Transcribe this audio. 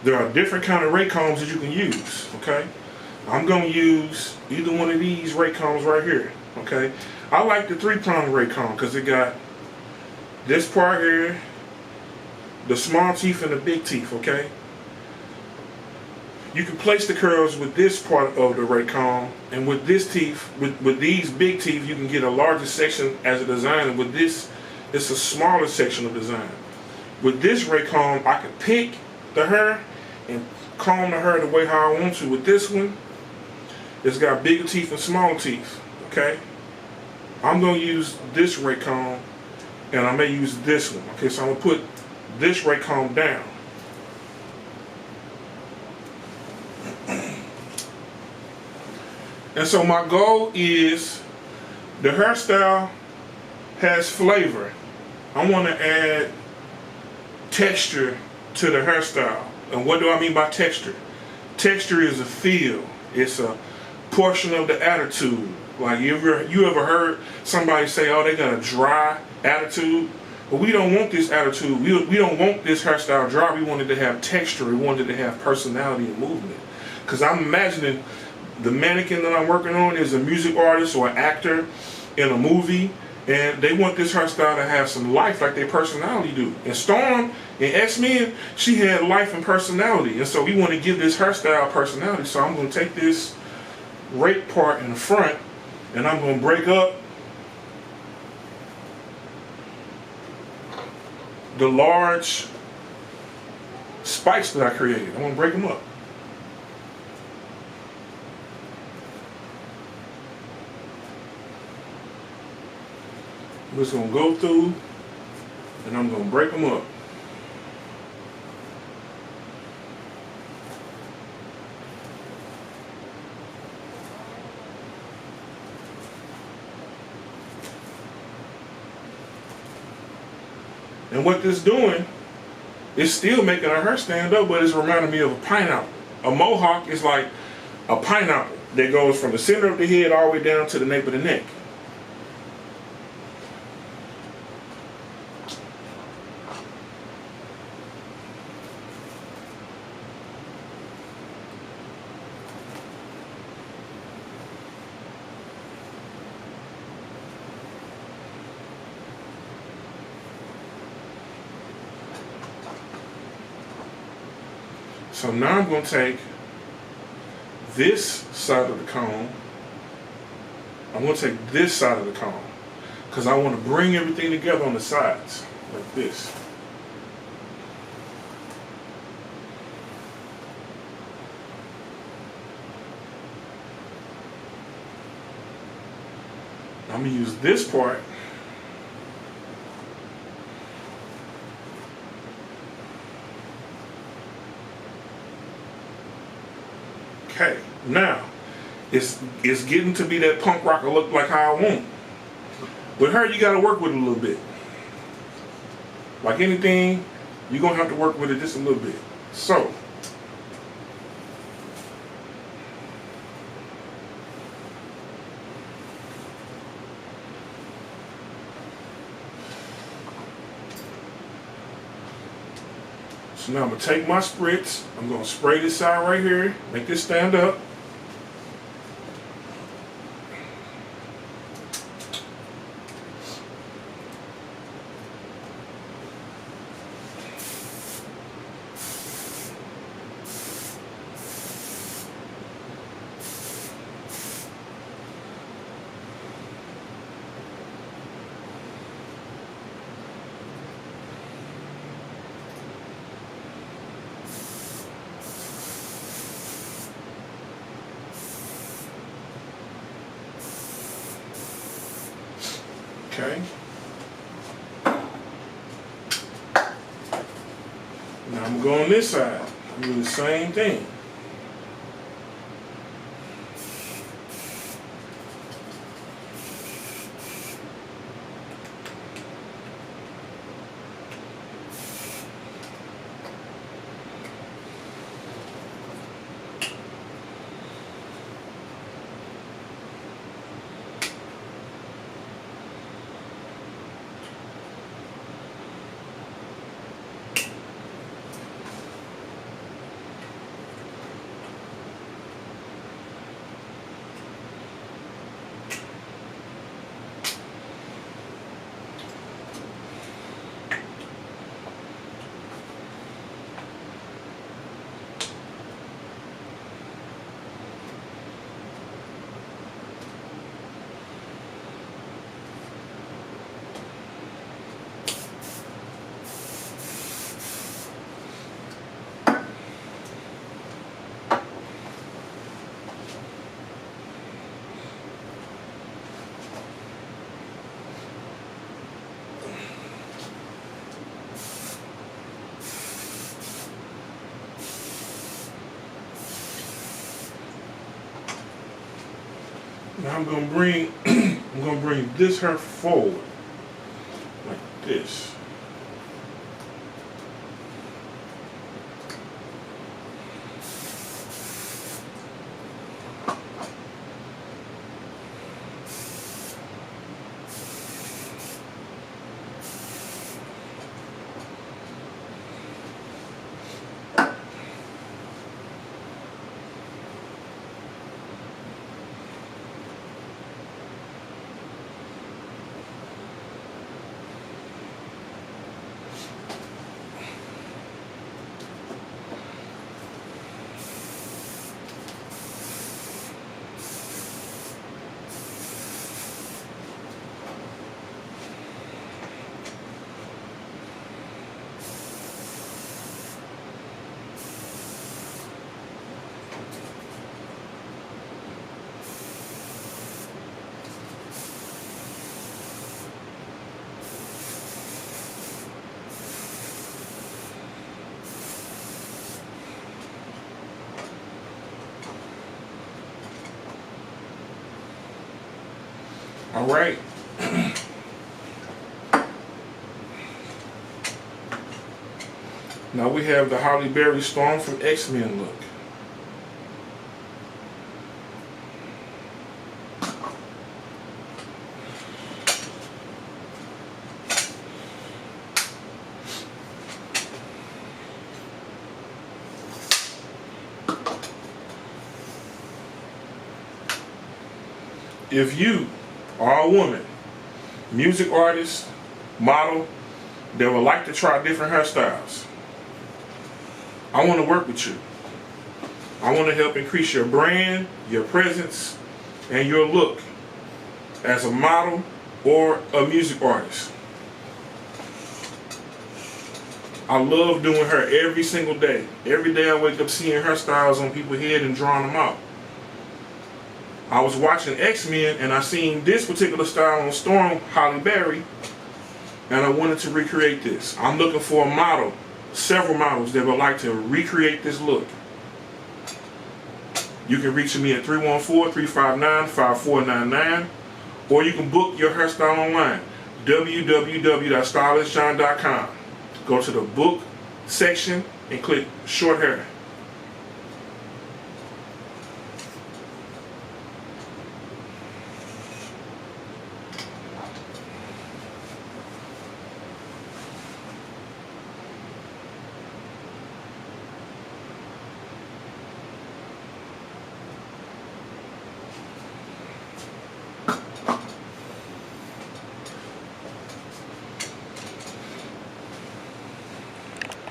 There are different kind of rake combs that you can use, okay? I'm gonna use either one of these rake combs right here, okay? I like the 3-prong rake comb because it got this part here, the small teeth and the big teeth, okay? You can place the curls with this part of the rake comb, and with this teeth, with these big teeth, you can get a larger section as a design, and with this, it's a smaller section of design. With this rake comb, I can pick the hair and comb the hair the way how I want to. With this one, it's got bigger teeth and smaller teeth, okay? I'm gonna use this rake comb, and I may use this one, okay? So I'm gonna put this rake comb down. And so my goal is, the hairstyle has flavor. I want to add texture to the hairstyle. And what do I mean by texture? Texture is a feel. It's a portion of the attitude. Like you ever heard somebody say, oh, they got a dry attitude? But we don't want this attitude. We don't want this hairstyle dry. We want it to have texture. We want it to have personality and movement. Because I'm imagining the mannequin that I'm working on is a music artist or an actor in a movie, and they want this hairstyle to have some life like their personality do. And Storm in X-Men, she had life and personality, and so we want to give this hairstyle personality. So I'm going to take this rake part in the front, and I'm going to break up the large spikes that I created. I'm going to break them up. I'm just going to go through and I'm going to break them up. And what this doing is still making her hair stand up, but it's reminding me of a pineapple. A mohawk is like a pineapple that goes from the center of the head all the way down to the nape of the neck. So now I'm going to take this side of the comb. I'm going to take this side of the comb because I want to bring everything together on the sides like this. I'm going to use this part . Okay, now it's getting to be that punk rocker look like how I want. With her, you got to work with it a little bit. Like anything, you're going to have to work with it just a little bit. So now I'm going to take my spritz, I'm going to spray this side right here, make this stand up. Okay. Now I'm going to go on this side. I'm doing the same thing. Now I'm gonna bring I'm gonna bring this hair forward like this. All right. Now we have the Holly Berry Storm from X-Men look. If you are a woman, music artist, model, that would like to try different hairstyles, I want to work with you. I want to help increase your brand, your presence, and your look as a model or a music artist. I love doing hair every single day. Every day I wake up seeing hairstyles on people's head and drawing them out. I was watching X-Men and I seen this particular style on Storm, Holly Berry, and I wanted to recreate this. I'm looking for a model, several models that would like to recreate this look. You can reach me at 314-359-5499, or you can book your hairstyle online, www.stylistjohn.com. Go to the book section and click short hair.